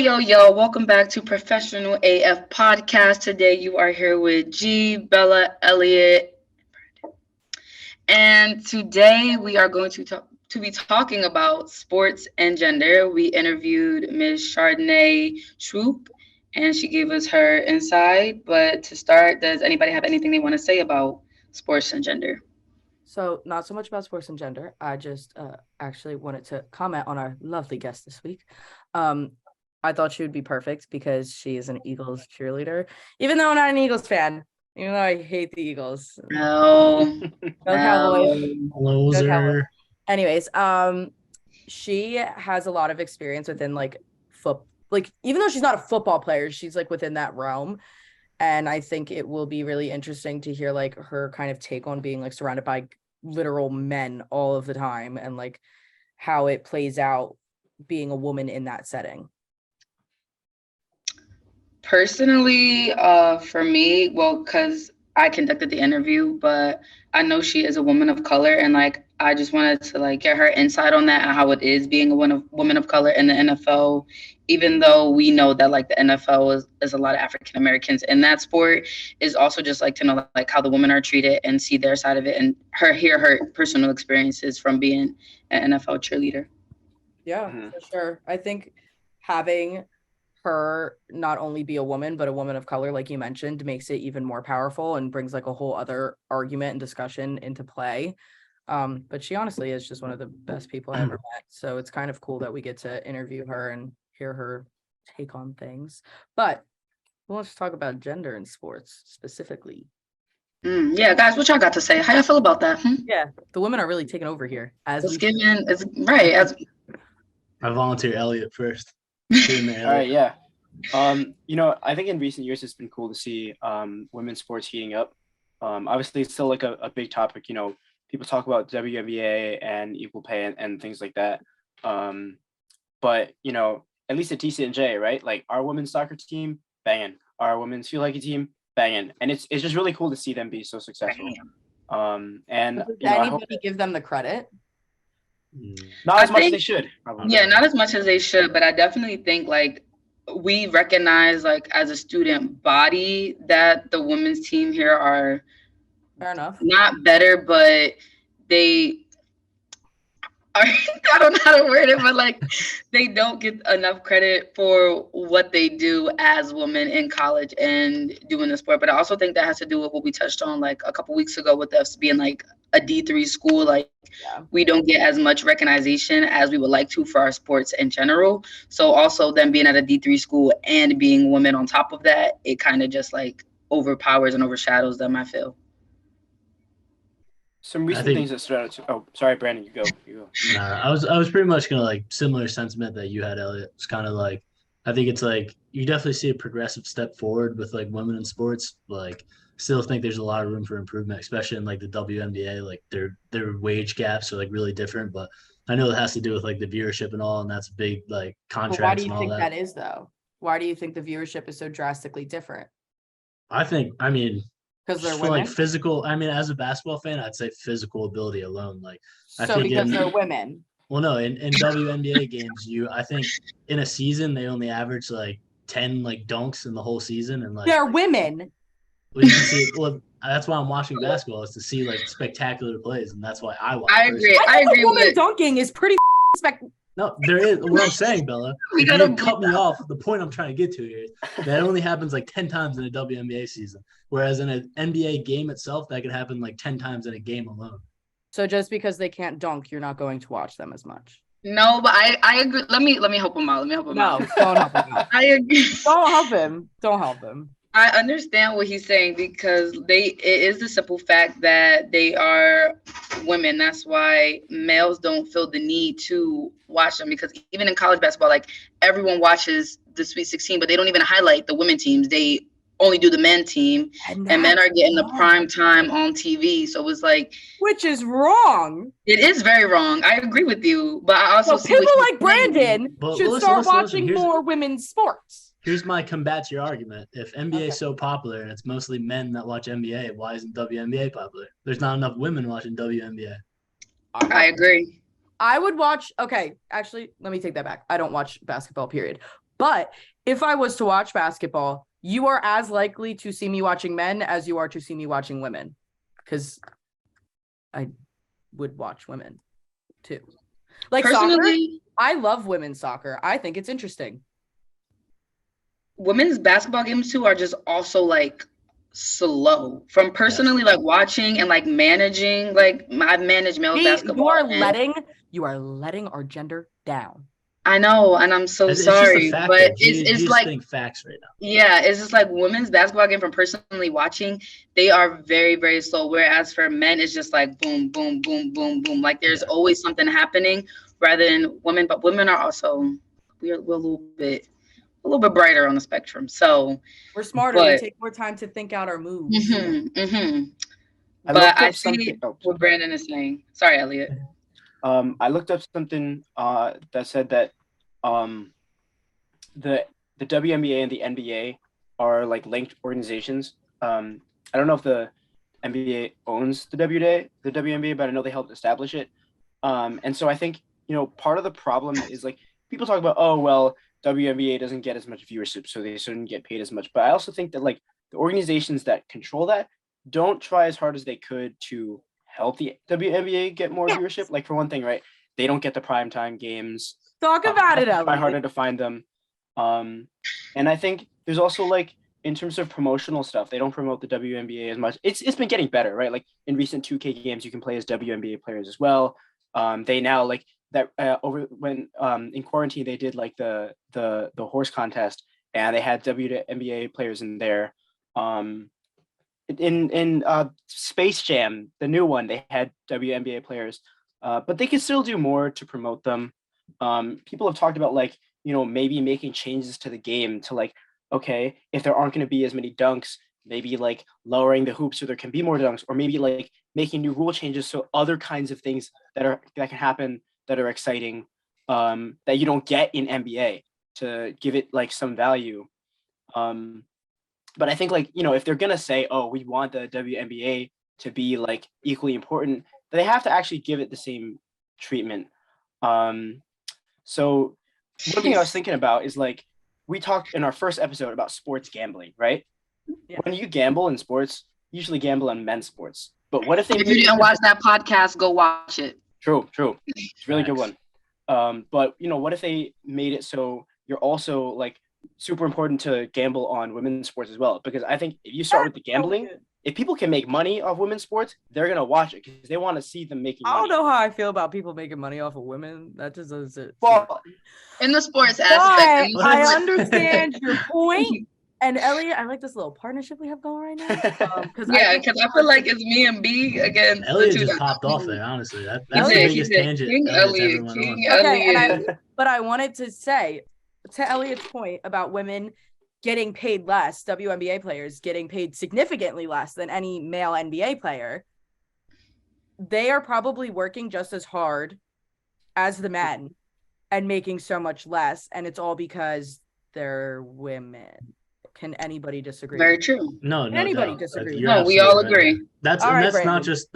Yo, welcome back to Professional AF Podcast. Today you are here with G, Bella, Elliott, and today we are going to be talking about sports and gender. We interviewed Ms. Shardae Swoope, and she gave us her insight. But to start, does anybody have anything they want to say about sports and gender? So not so much about sports and gender. I just actually wanted to comment on our lovely guest this week. I thought she would be perfect because she is an Eagles cheerleader, even though I'm not an Eagles fan, even though I hate the Eagles. No. Go Cowboys. Loser. Go Cowboys. Anyways, she has a lot of experience within even though she's not a football player, she's like within that realm. And I think it will be really interesting to hear like her kind of take on being like surrounded by literal men all of the time and like how it plays out being a woman in that setting. Personally, for me, well, because I conducted the interview, but I know she is a woman of color, and like I just wanted to like get her insight on that and how it is being a woman of color in the NFL, even though we know that like the NFL is a lot of African Americans in that sport, is also just like to know like how the women are treated and see their side of it and hear her personal experiences from being an NFL cheerleader. Yeah, for sure. I think having her not only be a woman but a woman of color, like you mentioned, makes it even more powerful and brings like a whole other argument and discussion into play. But she honestly is just one of the best people I ever met, so it's kind of cool that we get to interview her and hear her take on things. But let's talk about gender in sports specifically. Yeah, guys, what y'all got to say? How y'all feel about that? Yeah, the women are really taking over here. It's right. As I volunteer Elliott first. All right, yeah. I think in recent years it's been cool to see women's sports heating up. Obviously it's still like a big topic. People talk about WNBA and equal pay and things like that. But at least at TCNJ, right? Like our women's soccer team, banging. Our women's field hockey team, banging. And it's just really cool to see them be so successful. And does anybody give them the credit? Not as much as they should. Probably. Yeah, not as much as they should, but I definitely think like we recognize like as a student body that the women's team here are fair enough, not better, but they are, I don't know how to word it, but like they don't get enough credit for what they do as women in college and doing the sport. But I also think that has to do with what we touched on like a couple weeks ago with us being like a D3 school. Like we don't get as much recognition as we would like to for our sports in general. So also them being at a D3 school and being women on top of that, it kind of just like overpowers and overshadows them, I feel. Some recent things that stood out. Oh, sorry, Brandon, you go. I was pretty much gonna like similar sentiment that you had, Elliott. It's kind of like I think it's like you definitely see a progressive step forward with like women in sports. Like still think there's a lot of room for improvement, especially in like the WNBA. Like their wage gaps are like really different, but I know it has to do with like the viewership and all, and that's big like contracts. Why do you think that is though? Why do you think the viewership is so drastically different? Because they're women? Like physical. As a basketball fan, I'd say physical ability alone. Like because they're women. Well, no, in WNBA games, I think in a season they only average like 10 like dunks in the whole season, and like they're women. Well, you can see. Well, that's why I'm watching basketball, is to see like spectacular plays, and that's why I watch. I agree. I agree. Women dunking is pretty spectacular. No, there is. What I'm saying, Bella, you didn't cut me off. The point I'm trying to get to here is that only happens like 10 times in a WNBA season, whereas in an NBA game itself, that could happen like 10 times in a game alone. So just because they can't dunk, you're not going to watch them as much. No, but I agree. Let me help him out. Don't help him out. I agree. Don't help him. I understand what he's saying because it is the simple fact that they are women. That's why males don't feel the need to watch them, because even in college basketball, like everyone watches the Sweet 16, but they don't even highlight the women teams. They only do the men team, and men are getting the prime time on TV. So it's like, which is wrong. It is very wrong. I agree with you, but I also see people like Brandon should start watching more women's sports. Here's my combat to your argument. If NBA is so popular and it's mostly men that watch NBA, why isn't WNBA popular? There's not enough women watching WNBA. I agree. I would watch. Okay, actually, let me take that back. I don't watch basketball, period. But if I was to watch basketball, you are as likely to see me watching men as you are to see me watching women, because I would watch women too. Like Personally, soccer, I love women's soccer. I think it's interesting. Women's basketball games too are just also like slow. From personally like watching and like managing, like I've managed male basketball. You are letting our gender down. I know, and I'm so It's sorry, just a fact, but it's like think facts right now. Yeah, it's just like women's basketball game from personally watching, they are very, very slow. Whereas for men, it's just like boom, boom, boom, boom, boom. Like there's always something happening rather than women, but women are also we're a little bit brighter on the spectrum. So we're smarter. We take more time to think out our moves. But I see what Brandon is saying. Sorry, Elliott. I looked up something that said that the WNBA and the NBA are like linked organizations. I don't know if the NBA owns the WNBA, but I know they helped establish it. And so I think, part of the problem is like people talk about, oh, well, WNBA doesn't get as much viewership, so they shouldn't get paid as much. But I also think that like the organizations that control that don't try as hard as they could to help the WNBA get more viewership. Like for one thing, right? They don't get the primetime games. Talk about it, Elliott. Try harder to find them. And I think there's also like in terms of promotional stuff, they don't promote the WNBA as much. It's been getting better, right? Like in recent 2K games, you can play as WNBA players as well. They now like that over when in quarantine they did like the horse contest and they had WNBA players in there. In Space Jam, the new one, they had WNBA players, but they could still do more to promote them. People have talked about like, maybe making changes to the game to like, okay, if there aren't going to be as many dunks, maybe like lowering the hoops so there can be more dunks, or maybe like making new rule changes so other kinds of things that can happen that are exciting that you don't get in NBA to give it like some value. But I think like, if they're going to say, oh, we want the WNBA to be like equally important, they have to actually give it the same treatment. So one thing I was thinking about is like, we talked in our first episode about sports gambling, right? Yeah. When you gamble in sports, you usually gamble on men's sports. But what if you didn't watch that podcast, go watch it. True. It's a really good one. But what if they made it so you're also like super important to gamble on women's sports as well? Because I think if you start with the gambling, if people can make money off women's sports, they're gonna watch it because they want to see them making money. I don't know how I feel about people making money off of women. That just doesn't. Well, in the sports aspect, I understand your point. And Elliott, I like this little partnership we have going right now. Because I feel like it's me and B again. Elliott just popped off there, honestly. That's the biggest tangent Elliott's ever went on. Okay, but I wanted to say, to Elliott's point about women getting paid less, WNBA players getting paid significantly less than any male NBA player, they are probably working just as hard as the men and making so much less. And it's all because they're women. Can anybody disagree? Very true. No, anybody disagree? No, we all agree. That's not just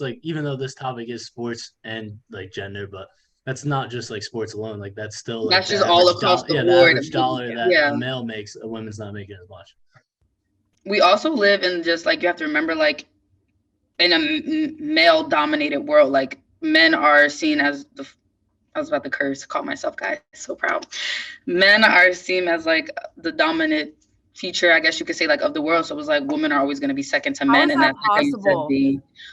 like, even though this topic is sports and like gender, but that's not just like sports alone. Like that's still like that's just all across the board. The average dollar that a male makes, a woman's not making as much. We also live in just like, you have to remember, like in a male dominated world, like men are seen as I was about to curse, call myself guys, so proud. Men are seen as like the dominant feature, I guess you could say, like of the world. So it was like women are always going to be second to men, and that's possible.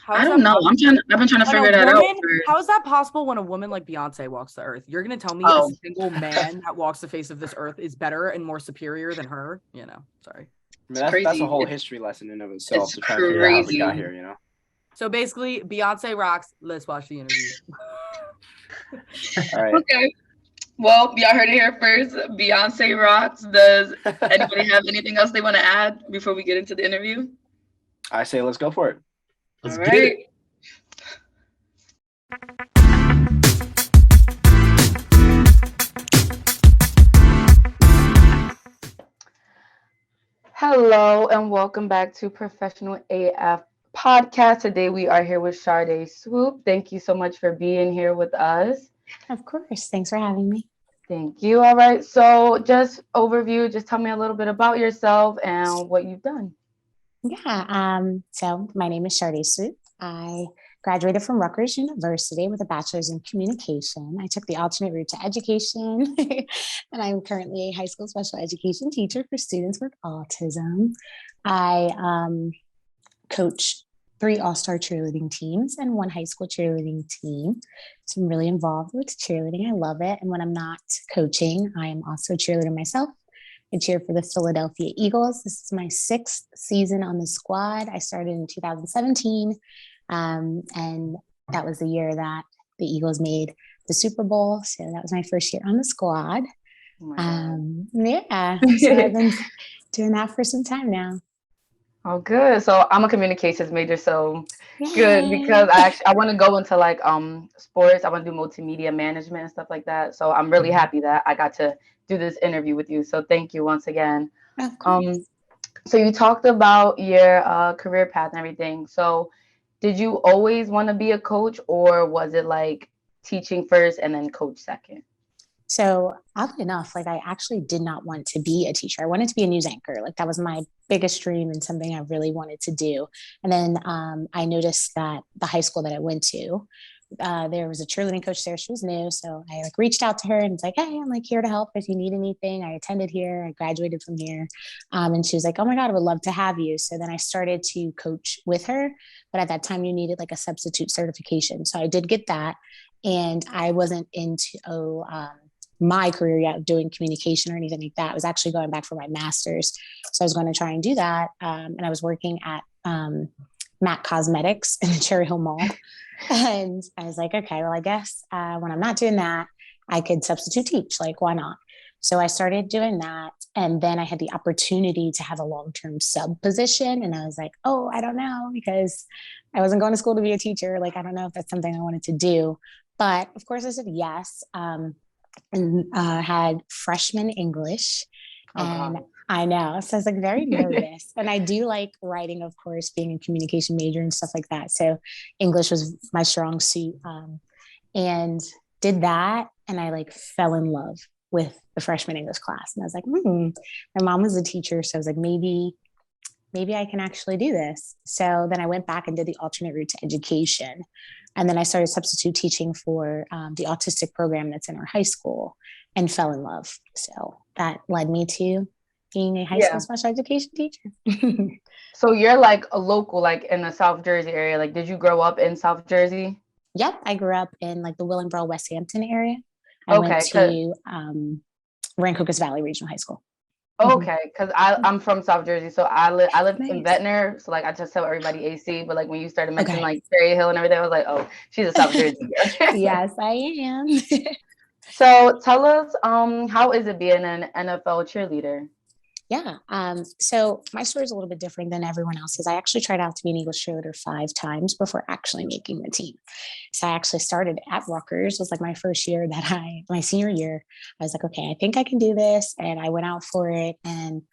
I don't know. I've been trying to figure that out. How is that possible when a woman like Beyonce walks the earth? You're going to tell me a single man that walks the face of this earth is better and more superior than her? Sorry. I mean, that's a whole history lesson in of itself. It's to try to figure out how we got here, So basically, Beyonce rocks. Let's watch the interview. All right. Okay. Well, y'all heard it here first. Beyonce rocks. Does anybody have anything else they want to add before we get into the interview? I say let's go for it. Let's get it. Hello and welcome back to Professional AF Podcast. Today we are here with Shardae Swoope. Thank you so much for being here with us. Of course. Thanks for having me. Thank you. All right. So just overview, just tell me a little bit about yourself and what you've done. Yeah. So my name is Shardae Swoope. I graduated from Rutgers University with a bachelor's in communication. I took the alternate route to education, and I'm currently a high school special education teacher for students with autism. I coach 3 all-star cheerleading teams and 1 high school cheerleading team. So I'm really involved with cheerleading. I love it. And when I'm not coaching, I am also a cheerleader myself. I cheer for the Philadelphia Eagles. This is my 6th season on the squad. I started in 2017, and that was the year that the Eagles made the Super Bowl. So that was my first year on the squad. Yeah, so I've been doing that for some time now. Oh, good. So I'm a communications major, so Yay. good, because I want to go into like sports. I want to do multimedia management and stuff like that. So I'm really happy that I got to do this interview with you. So thank you once again. Of course. So you talked about your career path and everything. So did you always want to be a coach, or was it like teaching first and then coach second? So oddly enough, like I actually did not want to be a teacher. I wanted to be a news anchor. Like that was my biggest dream and something I really wanted to do. And then I noticed that the high school that I went to, there was a cheerleading coach there. She was new. So I like reached out to her and was like, hey, I'm like here to help if you need anything. I attended here. I graduated from here. And she was like, oh my God, I would love to have you. So then I started to coach with her. But at that time you needed like a substitute certification. So I did get that. And I wasn't into my career yet doing communication or anything like that. I was actually going back for my master's. So I was going to try and do that. And I was working at MAC Cosmetics in the Cherry Hill Mall. And I was like, okay, well, I guess when I'm not doing that, I could substitute teach. Like, why not? So I started doing that. And then I had the opportunity to have a long-term sub position. And I was like, oh, I don't know, because I wasn't going to school to be a teacher. Like, I don't know if that's something I wanted to do. But of course I said yes. And had freshman English. And I know, so I was like very nervous. And I do like writing, of course, being a communication major and stuff like that. So English was my strong suit. And did that. And I like fell in love with the freshman English class. And I was like, my mom was a teacher. So I was like, maybe I can actually do this. So then I went back and did the alternate route to education. And then I started substitute teaching for the autistic program that's in our high school and fell in love. So that led me to being a high school special education teacher. So you're like a local, like in the South Jersey area. Like, did you grow up in South Jersey? Yep. I grew up in like the Willingboro, West Hampton area. I went to Rancocas Valley Regional High School. Okay, because I'm from South Jersey, so I live in Ventnor, so like I just tell everybody AC, but like when you started mentioning like Cherry Hill and everything, I was like, oh, she's a South Jersey girl. Yes, I am. So tell us, how is it being an NFL cheerleader? Yeah. So my story is a little bit different than everyone else's. I actually tried out to be an Eagles cheerleader 5 times before actually making the team. So I actually started at Rutgers. It was like my first year my senior year, I was like, okay, I think I can do this. And I went out for it. And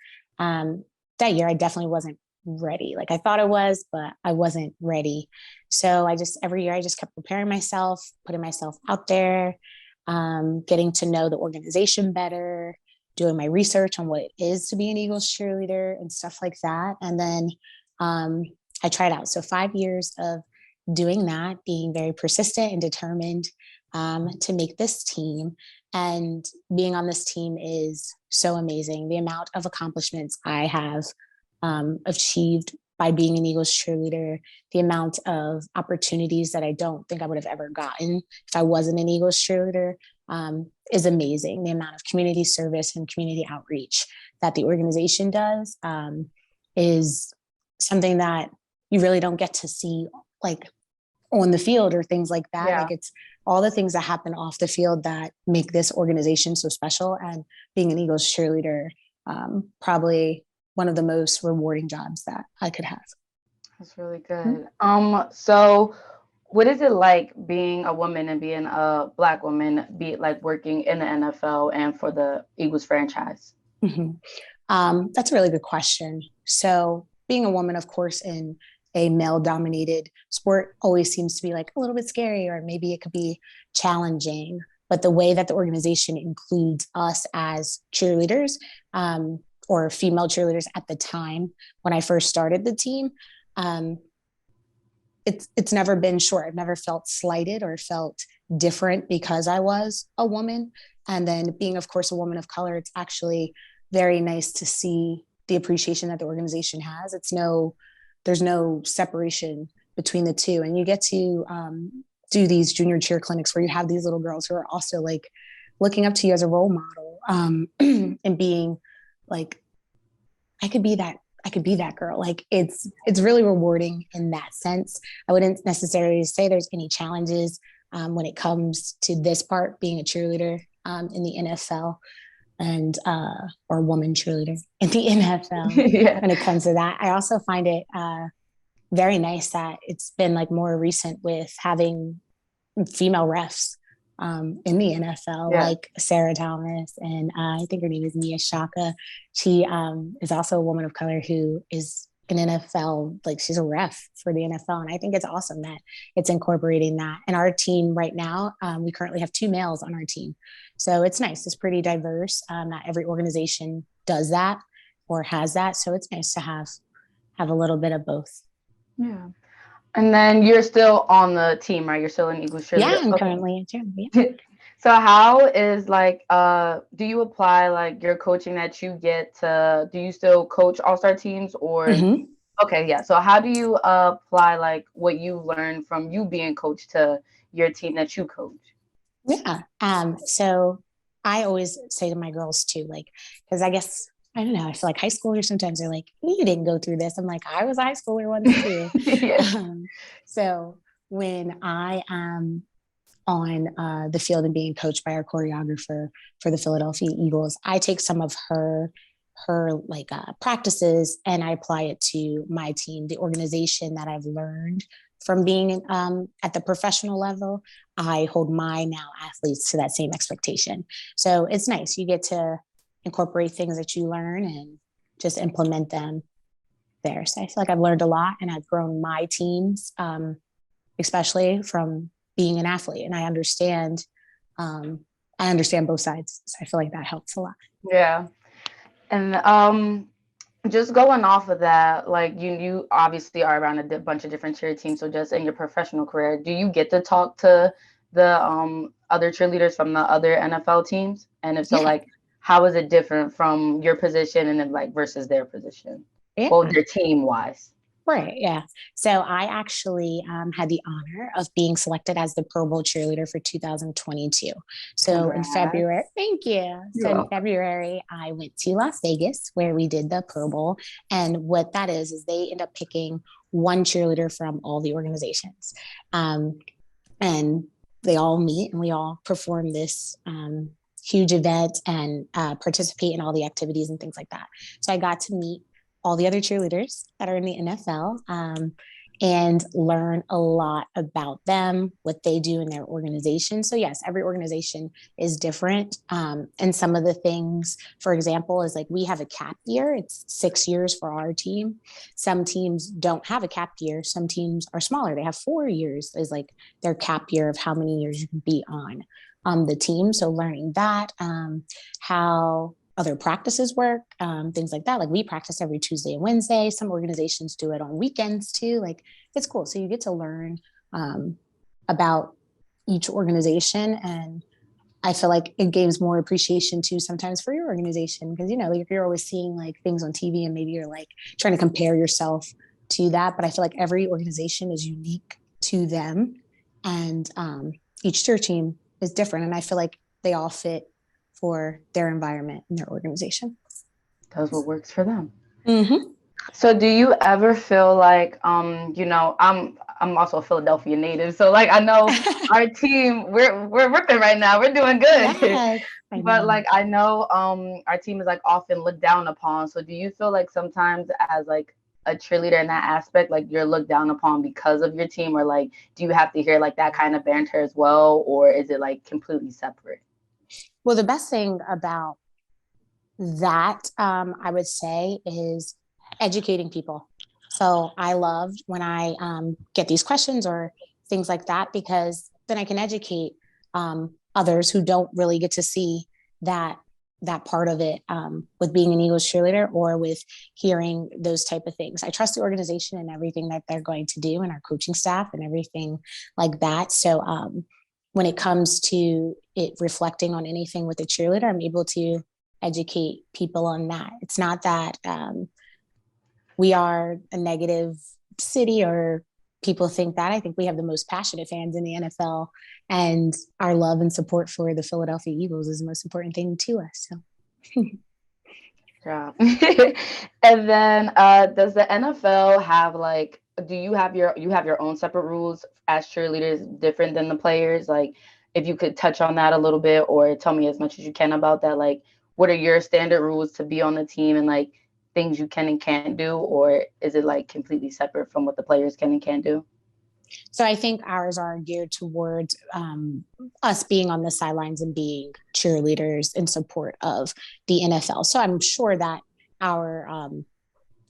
that year I definitely wasn't ready. Like I thought I was, but I wasn't ready. So every year I just kept preparing myself, putting myself out there, getting to know the organization better, doing my research on what it is to be an Eagles cheerleader and stuff like that. And then I tried out. So 5 years of doing that, being very persistent and determined to make this team. And being on this team is so amazing. The amount of accomplishments I have achieved by being an Eagles cheerleader, the amount of opportunities that I don't think I would have ever gotten if I wasn't an Eagles cheerleader, is amazing. The amount of community service and community outreach that the organization does is something that you really don't get to see like on the field or things like that. Like it's all the things that happen off the field that make this organization so special. And being an Eagles cheerleader, probably one of the most rewarding jobs that I could have. That's really good. So what is it like being a woman and being a Black woman, be it like working in the NFL and for the Eagles franchise? That's a really good question. So being a woman, of course, in a male-dominated sport always seems to be like a little bit scary, or maybe it could be challenging. but the way that the organization includes us as cheerleaders, or female cheerleaders at the time when I first started the team, it's never been short. I've never felt slighted or felt different because I was a woman. And then being, of course, a woman of color, it's actually very nice to see the appreciation that the organization has. There's no separation between the two. And you get to do these junior cheer clinics where you have these little girls who are also like looking up to you as a role model, and being like, I could be that girl. Like it's really rewarding in that sense. I wouldn't necessarily say there's any challenges when it comes to this part, being a cheerleader in the NFL and or woman cheerleader in the NFL. Yeah. When it comes to that, I also find it very nice that it's been like more recent with having female refs in the NFL, like Sarah Thomas, and I think her name is Mia Shaka. She is also a woman of color who is an NFL, like she's a ref for the NFL. And I think it's awesome that it's incorporating that. And our team right now, we currently have 2 males on our team. So it's nice. It's pretty diverse. Not every organization does that or has that. So it's nice to have a little bit of both. Yeah. And then you're still on the team, right? You're still in English cheerleader? Yeah, I'm currently in cheerleader. Yeah. So how is like, do you apply like your coaching that you get to, do you still coach all-star teams or? Mm-hmm. Okay, yeah. So how do you apply like what you learned from you being coached to your team that you coach? Yeah. So I always say to my girls too, like, because I guess, I don't know, I feel like high schoolers sometimes are like, you didn't go through this. I'm like, I was a high schooler once too. Yeah. So when I am on the field and being coached by our choreographer for the Philadelphia Eagles, I take some of her like practices and I apply it to my team, the organization that I've learned from being at the professional level. I hold my now athletes to that same expectation. So it's nice. You get to incorporate things that you learn and just implement them there. So I feel like I've learned a lot and I've grown my teams, especially from being an athlete. And I understand both sides. So I feel like that helps a lot. Yeah. And just going off of that, like you obviously are around a bunch of different cheer teams. So just in your professional career, do you get to talk to the other cheerleaders from the other NFL teams? And if so, like, how is it different from your position and then like versus their position? Yeah. Well, their team wise. Right. Yeah. So I actually had the honor of being selected as the Pro Bowl cheerleader for 2022. So Congrats. in February, thank you. So in February, I went to Las Vegas where we did the Pro Bowl. And what that is they end up picking one cheerleader from all the organizations. And they all meet and we all perform this huge event and participate in all the activities and things like that. So I got to meet all the other cheerleaders that are in the NFL and learn a lot about them, what they do in their organization. So yes, every organization is different. And some of the things, for example, is like we have a cap year. It's 6 years for our team. Some teams don't have a cap year. Some teams are smaller. They have 4 years is like their cap year of how many years you can be on the team. So learning that, how other practices work, things like that. Like we practice every Tuesday and Wednesday. Some organizations do it on weekends too. Like it's cool. So you get to learn about each organization. And I feel like it gives more appreciation too sometimes for your organization. Because, you know, like you're always seeing like things on TV and maybe you're like trying to compare yourself to that. But I feel like every organization is unique to them. And each cheer team is different. And I feel like they all fit for their environment and their organization. Does what works for them. Mm-hmm. So do you ever feel like, you know, I'm also a Philadelphia native. So like, I know our team, we're ripping right now. We're doing good. Yes, but like, I know our team is like often looked down upon. So do you feel like sometimes as like a cheerleader in that aspect, like you're looked down upon because of your team, or like, do you have to hear like that kind of banter as well? Or is it like completely separate? Well, the best thing about that, I would say, is educating people. So I love when I get these questions or things like that, because then I can educate others who don't really get to see that part of it with being an Eagles cheerleader or with hearing those type of things. I trust the organization and everything that they're going to do and our coaching staff and everything like that. So when it comes to it reflecting on anything with a cheerleader, I'm able to educate people on that. It's not that we are a negative city or people think that. I think we have the most passionate fans in the NFL, and our love and support for the Philadelphia Eagles is the most important thing to us. So. Yeah. And then does the NFL have like, do you have your own separate rules as cheerleaders different than the players? Like, if you could touch on that a little bit or tell me as much as you can about that, like what are your standard rules to be on the team and like things you can and can't do, or is it like completely separate from what the players can and can't do? So I think ours are geared towards us being on the sidelines and being cheerleaders in support of the NFL. So I'm sure that our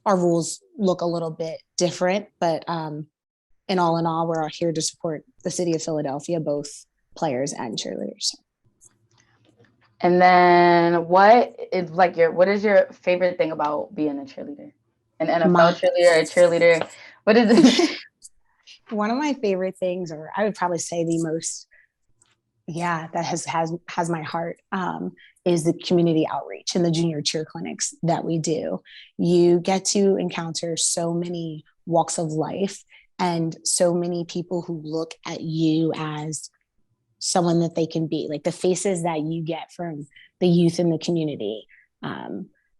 rules look a little bit different, but in all, we're here to support the city of Philadelphia, both players and cheerleaders. And then what is your favorite thing about being a cheerleader? An NFL cheerleader, a cheerleader? What is it? One of my favorite things, or I would probably say the most, that has my heart, is the community outreach and the junior cheer clinics that we do. You get to encounter so many walks of life and so many people who look at you as someone that they can be, like the faces that you get from the youth in the community,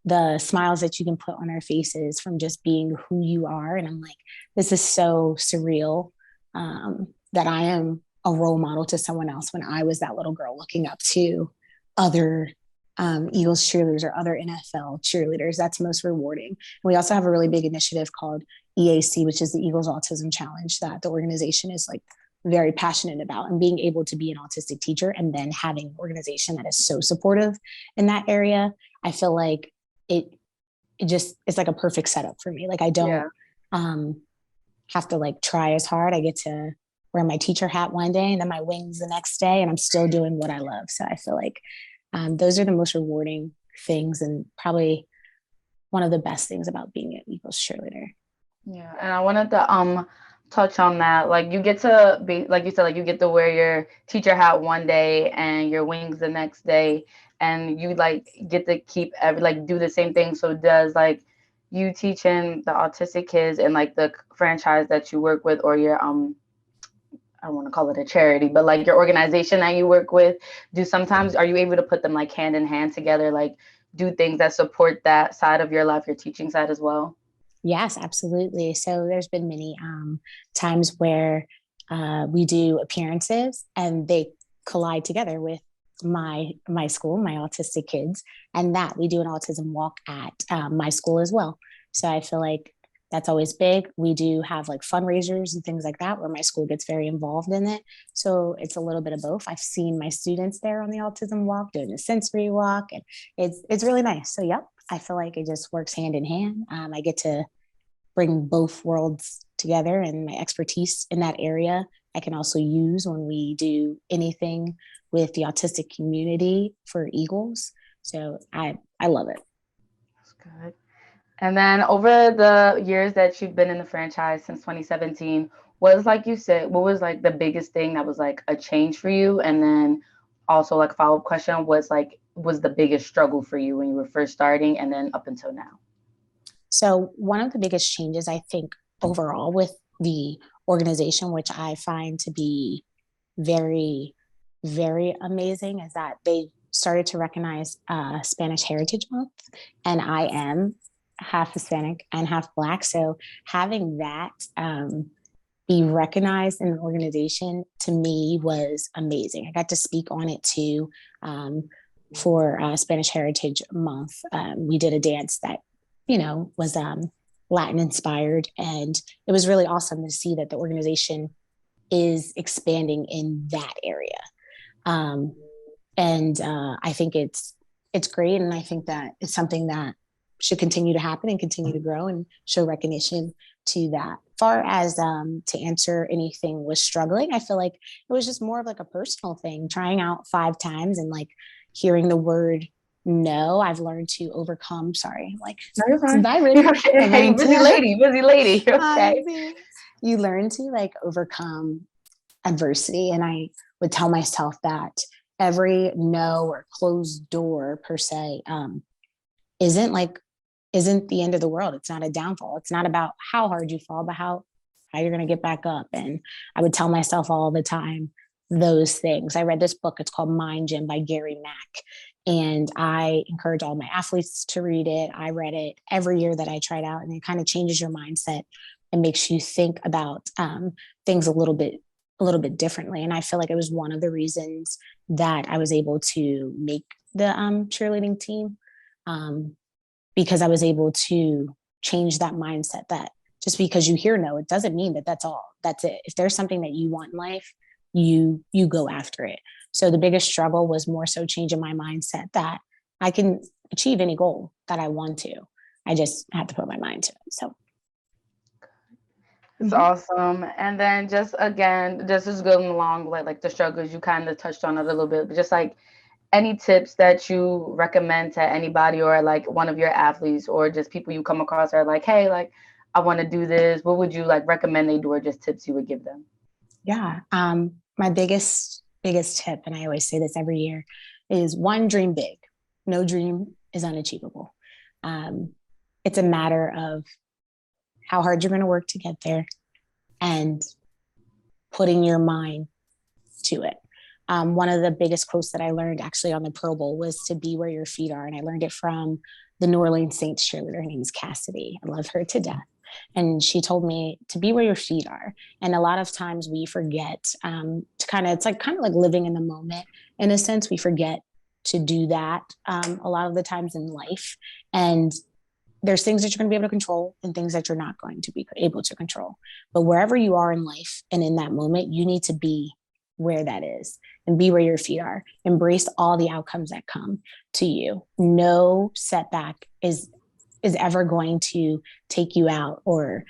the smiles that you can put on their faces from just being who you are. And I'm like, this is so surreal that I am a role model to someone else when I was that little girl looking up to other Eagles cheerleaders or other NFL cheerleaders. That's most rewarding. And we also have a really big initiative called EAC, which is the Eagles Autism Challenge, that the organization is like very passionate about, and being able to be an autistic teacher and then having an organization that is so supportive in that area. I feel like it's like a perfect setup for me. Like I don't have to like try as hard. I get to wear my teacher hat one day and then my wings the next day, and I'm still doing what I love. So I feel like those are the most rewarding things and probably one of the best things about being an Eagles cheerleader. Yeah. And I wanted to touch on that. Like you get to be, like you said, like you get to wear your teacher hat one day and your wings the next day, and you like get to keep do the same thing. So does like you teaching the autistic kids and like the franchise that you work with, or your I don't want to call it a charity, but like your organization that you work with, are you able to put them like hand in hand together, like do things that support that side of your life, your teaching side as well? Yes, absolutely. So there's been many times where we do appearances and they collide together with my school, my autistic kids, and that we do an autism walk at my school as well. So I feel like that's always big. We do have like fundraisers and things like that where my school gets very involved in it. So it's a little bit of both. I've seen my students there on the autism walk doing the sensory walk, and it's really nice. So yep, I feel like it just works hand in hand. I get to bring both worlds together, and my expertise in that area I can also use when we do anything with the autistic community for Eagles. So I love it. That's good. And then over the years that you've been in the franchise since 2017, what was like the biggest thing that was like a change for you? And then also like a follow-up question was the biggest struggle for you when you were first starting and then up until now? So one of the biggest changes, I think, overall with the organization, which I find to be very, very amazing, is that they started to recognize Spanish Heritage Month. And I am half Hispanic and half Black. So having that be recognized in an organization to me was amazing. I got to speak on it too for Spanish Heritage Month. We did a dance that was Latin inspired. And it was really awesome to see that the organization is expanding in that area. I think it's great. And I think that it's something that should continue to happen and continue to grow and show recognition to that far as to answer anything was struggling, I feel like it was just more of like a personal thing, trying out 5 times and like hearing the word no. I've learned to overcome. Sorry, like no, you're fine. Hey, busy lady. Okay. You learn to like overcome adversity, and I would tell myself that every no or closed door per se isn't the end of the world. It's not a downfall. It's not about how hard you fall, but how you're going to get back up. And I would tell myself all the time those things. I read this book. It's called Mind Gym by Gary Mack. And I encourage all my athletes to read it. I read it every year that I tried out, and it kind of changes your mindset and makes you think about things a little bit differently. And I feel like it was one of the reasons that I was able to make the cheerleading team, because I was able to change that mindset that just because you hear no, it doesn't mean that that's it. If there's something that you want in life, you go after it. So the biggest struggle was more so changing my mindset that I can achieve any goal that I want to. I just have to put my mind to it. So it's awesome. And then just going along with like the struggles, you kind of touched on it a little bit, but just like any tips that you recommend to anybody, or like one of your athletes, or just people you come across are like, hey, like I want to do this. What would you like recommend they do, or just tips you would give them? Yeah. My biggest tip, and I always say this every year, is one, dream big. No dream is unachievable. It's a matter of how hard you're going to work to get there and putting your mind to it. One of the biggest quotes that I learned actually on the Pro Bowl was to be where your feet are. And I learned it from the New Orleans Saints cheerleader. Her name is Cassidy. I love her to death. And she told me to be where your feet are. And a lot of times we forget to kind of like living in the moment. In a sense, we forget to do that a lot of the times in life. And there's things that you're going to be able to control and things that you're not going to be able to control. But wherever you are in life and in that moment, you need to be where that is and be where your feet are. Embrace all the outcomes that come to you. No setback is ever going to take you out or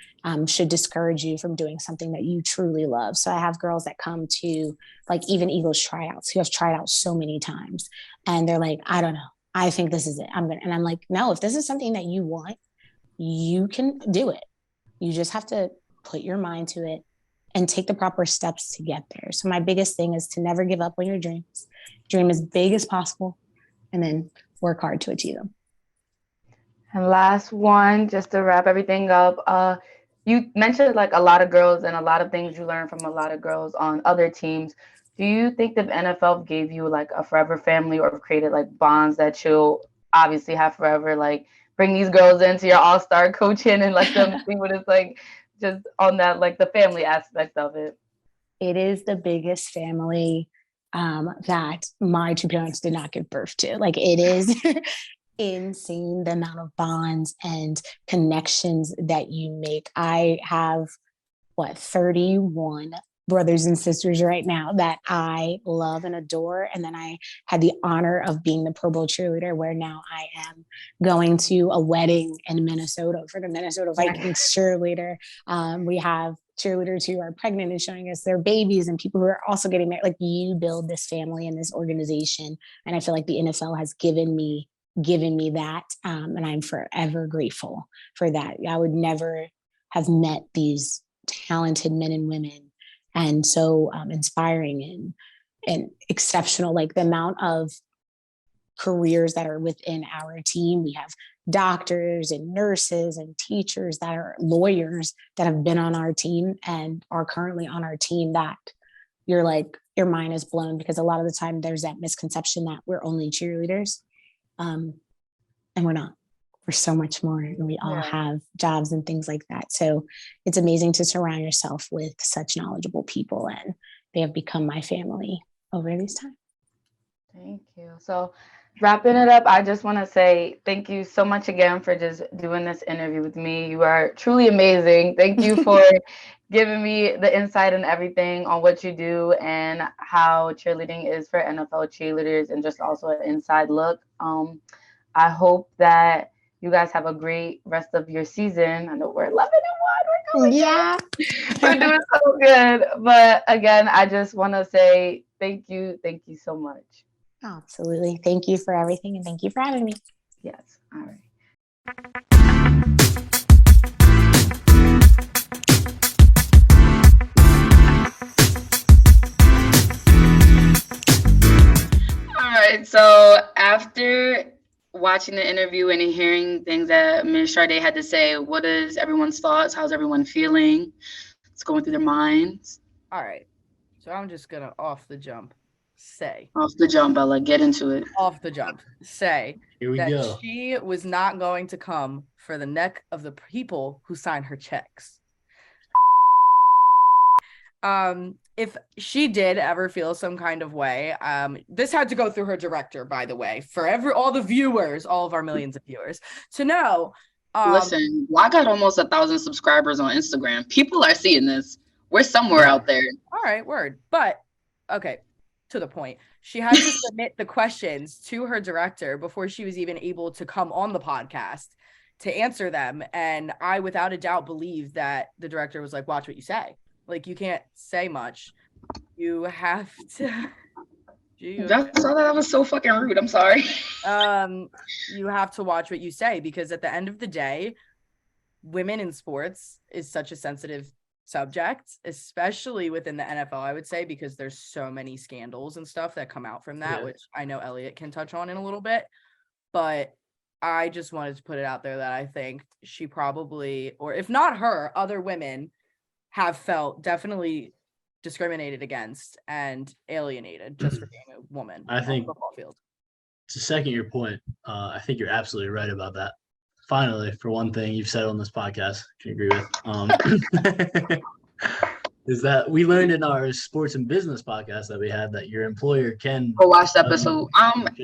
should discourage you from doing something that you truly love. So I have girls that come to like even Eagles tryouts who have tried out so many times, and they're like, I don't know, I think this is it. And I'm like, no, if this is something that you want, you can do it. You just have to put your mind to it and take the proper steps to get there. So my biggest thing is to never give up on your dreams. Dream as big as possible, and then work hard to achieve them. And last one, just to wrap everything up, you mentioned like a lot of girls and a lot of things you learned from a lot of girls on other teams. Do you think the NFL gave you like a forever family, or created like bonds that you'll obviously have forever? Like bring these girls into your all-star coaching and let them see what it's like, just on that, like the family aspect of it. It is the biggest family that my two parents did not give birth to. Like it is insane the amount of bonds and connections that you make. I have 31 brothers and sisters right now that I love and adore. And then I had the honor of being the Pro Bowl cheerleader, where now I am going to a wedding in Minnesota for the Minnesota Vikings cheerleader. We have cheerleaders who are pregnant and showing us their babies, and people who are also getting married. Like, you build this family and this organization. And I feel like the NFL has given me that. And I'm forever grateful for that. I would never have met these talented men and women, and so inspiring and exceptional. Like the amount of careers that are within our team. We have doctors and nurses and teachers that are lawyers that have been on our team and are currently on our team, that you're like, your mind is blown, because a lot of the time there's that misconception that we're only cheerleaders. And we're not. We're so much more, and we all have jobs and things like that. So it's amazing to surround yourself with such knowledgeable people, and they have become my family over this time. Thank you. So wrapping it up, I just want to say thank you so much again for just doing this interview with me. You are truly amazing. Thank you for giving me the insight and everything on what you do and how cheerleading is for NFL cheerleaders, and just also an inside look. I hope that You guys have a great rest of your season. I know we're 11-1. We're going Yeah. We're doing so good. But again, I just want to say thank you. Thank you so much. Absolutely. Thank you for everything, and thank you for having me. Yes. All right. All right. So after watching the interview and hearing things that Ms. Shardae had to say, what is everyone's thoughts? How's everyone feeling? What's going through their minds? All right. So I'm just going to off the jump say. Off the jump, Bella. Get into it. Off the jump say Here we that go. she was not going to come for the neck of the people who sign her checks. If she did ever feel some kind of way, this had to go through her director, by the way, for all the viewers, all of our millions of viewers to know. Listen, I got almost 1,000 subscribers on Instagram. People are seeing this. We're somewhere out there. All right, word. But okay, to the point. She had to submit the questions to her director before she was even able to come on the podcast to answer them. And I, without a doubt, believe that the director was like, watch what you say. Like, you can't say much. You have to. That was so fucking rude. I'm sorry. You have to watch what you say, because at the end of the day, women in sports is such a sensitive subject, especially within the NFL, I would say, because there's so many scandals and stuff that come out from that, which I know Elliott can touch on in a little bit. But I just wanted to put it out there that I think she probably, or if not her, other women have felt definitely discriminated against and alienated just for being a woman. I think on the football field. To second your point, I think you're absolutely right about that. Finally, for one thing you've said on this podcast, I can agree with, is that we learned in our sports and business podcast that we had that your employer can Go watch the episode.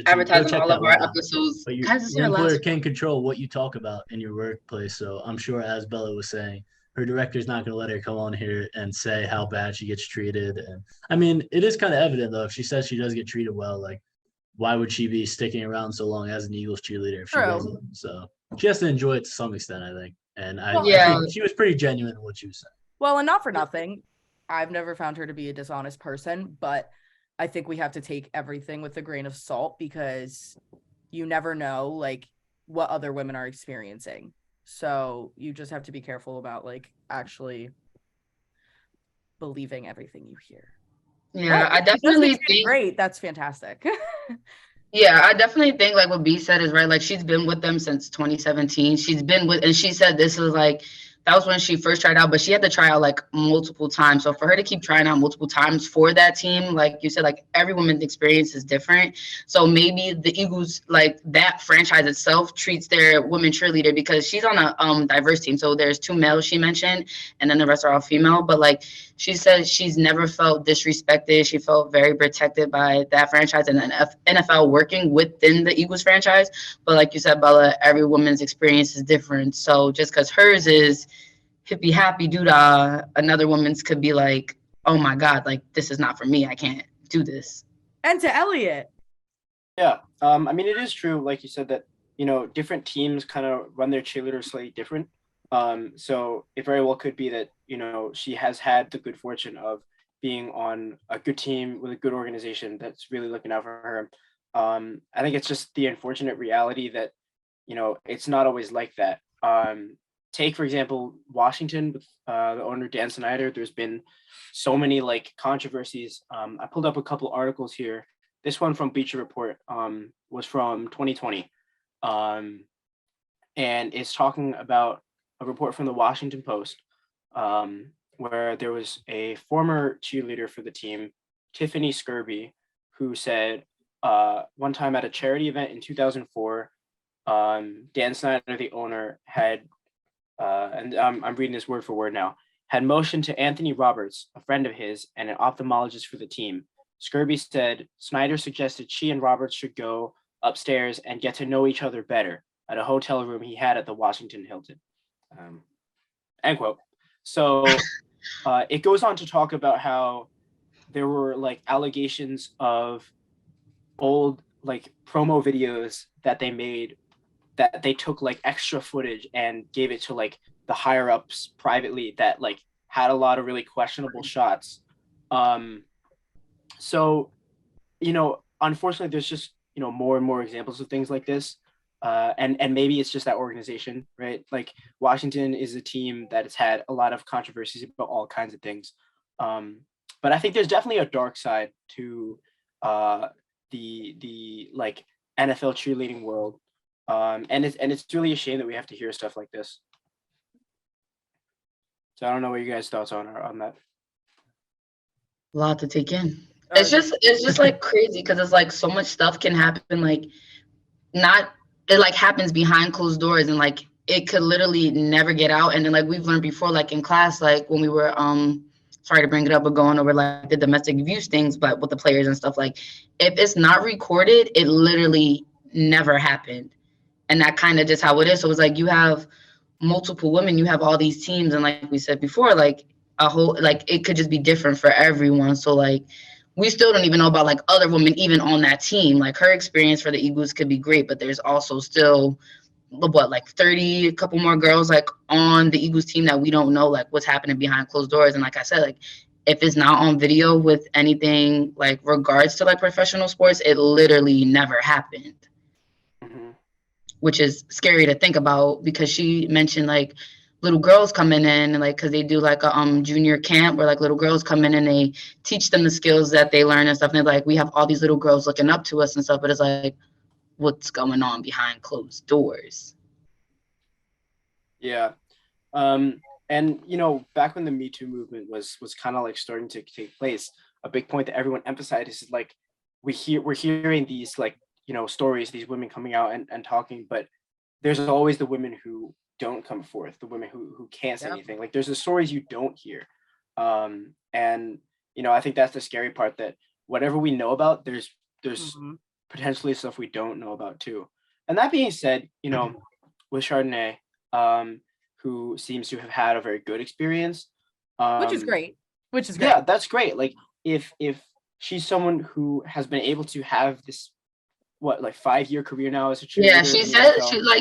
Advertising check all that of our one out. episodes. But your Guys, employer can control what you talk about in your workplace. So I'm sure, as Bella was saying, her director's not going to let her come on here and say how bad she gets treated. And I mean, it is kind of evident, though, if she says she does get treated well, like, why would she be sticking around so long as an Eagles cheerleader if she doesn't? So she has to enjoy it to some extent, I think. And I think she was pretty genuine in what she was saying. Well, and not for nothing, I've never found her to be a dishonest person, but I think we have to take everything with a grain of salt, because you never know, like, what other women are experiencing. So you just have to be careful about, like, actually believing everything you hear. Yeah, I definitely think great. That's fantastic. Yeah, I definitely think like what B said is right. Like, she's been with them since 2017. She's been with, and she said this was like, that was when she first tried out, but she had to try out like multiple times. So for her to keep trying out multiple times for that team, like you said, like every woman's experience is different. So maybe the Eagles, like that franchise itself, treats their women cheerleader, because she's on a diverse team. So there's 2 males she mentioned, and then the rest are all female. But like she said, she's never felt disrespected. She felt very protected by that franchise and the NFL working within the Eagles franchise. But like you said, Bella, every woman's experience is different. So just because hers is hippie happy doodah, another woman's could be like, oh my God, like this is not for me. I can't do this. And to Elliott. Yeah. I mean, it is true, like you said, that, you know, different teams kind of run their cheerleaders slightly different. So it very well could be that, you know, she has had the good fortune of being on a good team with a good organization that's really looking out for her. I think it's just the unfortunate reality that, you know, it's not always like that. Take, for example, Washington with the owner, Dan Snyder. There's been so many like controversies. I pulled up a couple articles here. This one from Bleacher Report was from 2020. And it's talking about a report from the Washington Post where there was a former cheerleader for the team, Tiffany Skirby, who said one time at a charity event in 2004, Dan Snyder, the owner, had and I'm reading this word for word now, had motioned to Anthony Roberts, a friend of his and an ophthalmologist for the team. Skirby said Snyder suggested she and Roberts should go upstairs and get to know each other better at a hotel room he had at the Washington Hilton. End quote. So it goes on to talk about how there were like allegations of old like promo videos that they made that they took like extra footage and gave it to like the higher ups privately that like had a lot of really questionable shots. So, you know, unfortunately, there's just, you know, more and more examples of things like this. And maybe it's just that organization, right? Like Washington is a team that has had a lot of controversies about all kinds of things. But I think there's definitely a dark side to the like NFL cheerleading world. And it's really a shame that we have to hear stuff like this. So I don't know what you guys' thoughts on that. A lot to take in. It's just like crazy because it's like so much stuff can happen, like it like happens behind closed doors, and like it could literally never get out. And then like we've learned before, like in class, like when we were sorry to bring it up, but going over like the domestic abuse things, but with the players and stuff, like if it's not recorded, it literally never happened. And that kind of just how it is. So it's like you have multiple women, you have all these teams, and like we said before, like a whole, like it could just be different for everyone. So like we still don't even know about like other women even on that team. Like her experience for the Eagles could be great, but there's also still like 30, a couple more girls like on the Eagles team that we don't know like what's happening behind closed doors. And like I said, like if it's not on video with anything like regards to like professional sports, it literally never happened. Mm-hmm. Which is scary to think about, because she mentioned like little girls coming in and like, because they do like a junior camp where like little girls come in and they teach them the skills that they learn and stuff. And they're like, we have all these little girls looking up to us and stuff, but it's like, what's going on behind closed doors? Yeah. And you know, back when the Me Too movement was kind of like starting to take place, a big point that everyone emphasized is like we're hearing these like, you know, stories, these women coming out and talking, but there's always the women who don't come forth, the women who can't say anything. Like there's the stories you don't hear. And you know, I think that's the scary part, that whatever we know about, there's potentially stuff we don't know about too. And that being said, you know, with Shardae, who seems to have had a very good experience, which is great. Yeah, that's great. Like if she's someone who has been able to have this 5-year career now as a cheerleader. Yeah, she said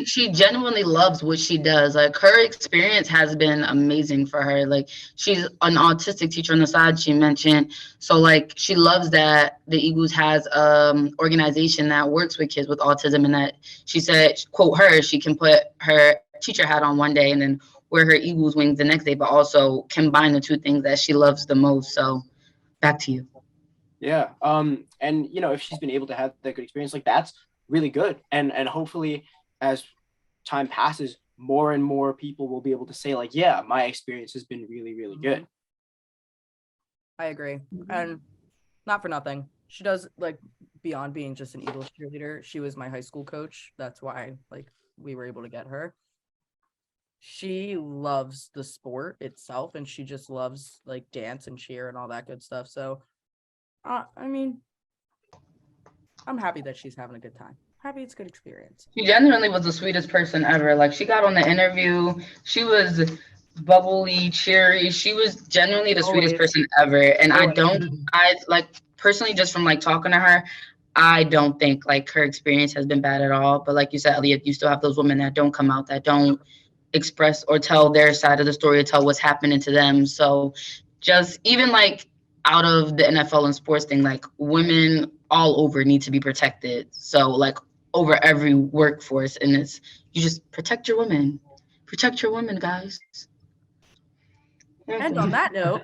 she genuinely loves what she does. Like her experience has been amazing for her. Like she's an autistic teacher on the side, she mentioned. So like she loves that the Eagles has organization that works with kids with autism, and that she said, quote her, she can put her teacher hat on one day and then wear her Eagles wings the next day, but also combine the two things that she loves the most. So back to you. Yeah. And you know, if she's been able to have that good experience, like that's really good. And hopefully as time passes, more and more people will be able to say like, yeah, my experience has been really, really good. I agree. And not for nothing, she does, like, beyond being just an Eagles cheerleader, she was my high school coach. That's why like we were able to get her. She loves the sport itself, and she just loves like dance and cheer and all that good stuff. So I mean, I'm happy that she's having a good time. Happy it's a good experience. She genuinely was the sweetest person ever. Like she got on the interview, she was bubbly, cheery. She was genuinely the sweetest person ever. And I like personally, just from like talking to her, I don't think like her experience has been bad at all. But like you said, Elliott, you still have those women that don't come out, that don't express or tell their side of the story, or tell what's happening to them. So just even like out of the NFL and sports thing, like women all over need to be protected. So like over every workforce, and it's, you just protect your women, guys. And on that note,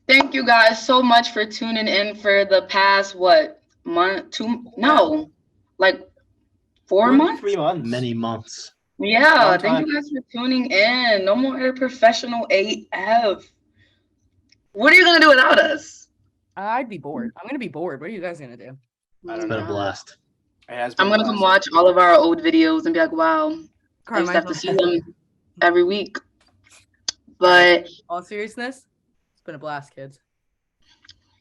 thank you guys so much for tuning in for the past month, 4 months, 3 months, many months. Yeah, thank you guys for tuning in. No more professional AF. What are you gonna do without us? I'd be bored. I'm gonna be bored. What are you guys gonna do? It's been a blast. I'm gonna come watch all of our old videos and be like, wow, I used to have to see them every week. But all seriousness, it's been a blast, kids.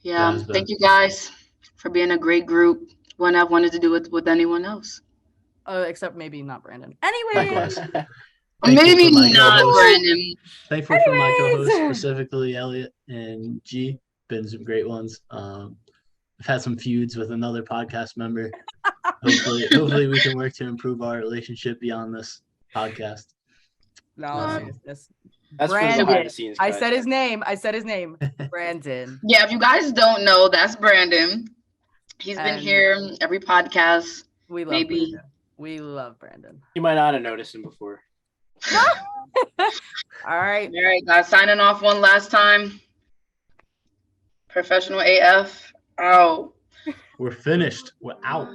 Yeah, thank you guys for being a great group. Wouldn't have wanted to do it with anyone else. Except maybe not Brandon. Anyway. Maybe not Brandon. Thankful for my co-hosts, specifically Elliott and G. Been some great ones. I've had some feuds with another podcast member. Hopefully we can work to improve our relationship beyond this podcast. No, that's for the behind the Brandon. scenes. I guys. said his name. Brandon. Yeah, if you guys don't know, that's Brandon. He's been And here every podcast. We love Maybe. Brandon. We love Brandon. You might not have noticed him before. All right. All right, guys, signing off one last time. Professional AF out. We're finished. We're out.